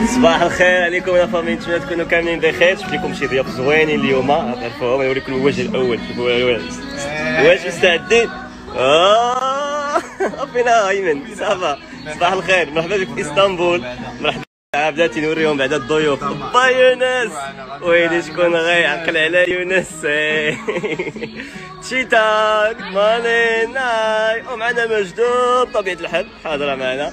صباح الخير عليكم يا فامي، نتمنى تكونوا كاملين بخير. شفت لكم شي ضيوف زوينين اليوم، تعرفوهم. نوريكم الوجه الاول. واش مستعدين؟ فينا ايمن صافا. صباح الخير، مرحبا بك في اسطنبول. مرحبا بلاتي، نوريهم بعدا الضيوف. با يونس، ويلي شكون غيعقل على يونس؟ تشيتا جود مورنين. ومعنا مجدوب بطبيعة الحال حاضرة معنا.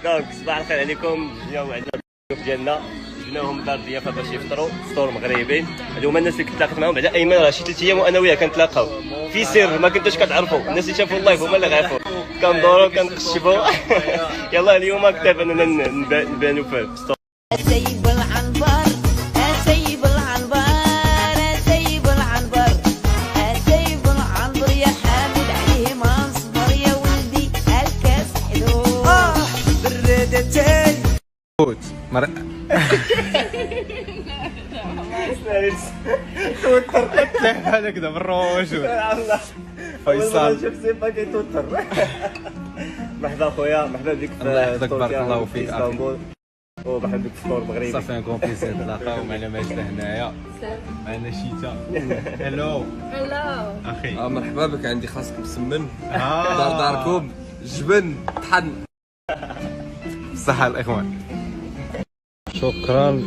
دونك صباح الخير عليكم. اليوم عندنا الضيوف ديالنا، جبناهم دار الضيافه باش يفطروا فطور مغربي. هادو هما الناس اللي كنت تلاقيت معاهم بعدا ايمن، راه شي 3 ايام وانا وياه كنتلاقاو في سر، ما كنتوش كتعرفوا. الناس اللي شافوا اللايف هما اللي غيعرفوا. كندوروا كنقشبوا. يلاه اليوم كتاب اننا نبانوا في الفطور. سيب العنبر، سيب العنبر، سيب العنبر، سيب العنبر يا حامد عليه ما نصبر يا ولدي الكاس حلو. بردتين توتر هذاك دابا الروج فيصل شوف سيبا كيتوتر. مرحبا خويا، مرحبا بك في بارك الله فيك اسطنبول، ومرحبا بك في فطور مغربي. صافي ان كون بليزير نتلاقاو. معنا ماجدة هنايا، معنا شيتا. هلو اخي. مرحبا بك، عندي خاصك مسمن داركم جبن طحن. صحة الاخوان. شكرا.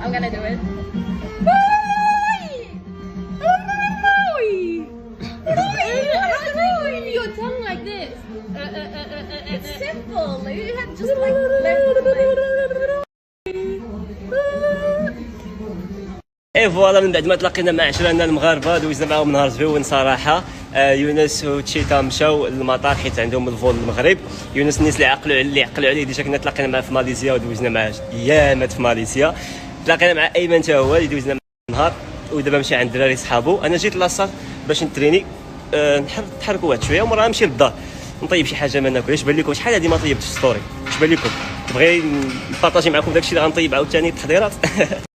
I'm gonna do it. Your tongue like this. It's simple. You have just like اي فوالا. من بعد ما تلاقينا مع عشرنا المغاربه، دوزنا معاهم نهار زوين صراحه. يونس وتشيتا مشاو للمطار حيت عندهم الفول للمغرب. يونس الناس اللي عقلوا عليه ديجا كنا تلاقينا معاه في ماليزيا ودوزنا معاه ايامات في ماليزيا. تلاقينا مع ايمن حتى هو اللي دوزنا معاه النهار، ودابا مشى عند الدراري صحابو. انا جيت لاصال باش نتريني، نتحركوا واحد شويه ومرة نمشي للدار نطيب شي حاجه ما ناكل. اش بان لكم شحال هادي ما طيبتش ستوري؟ اش بان لكم؟ تبغي نبارطاجي معكم داكشي اللي غنطيب عاوتاني التحضيرات.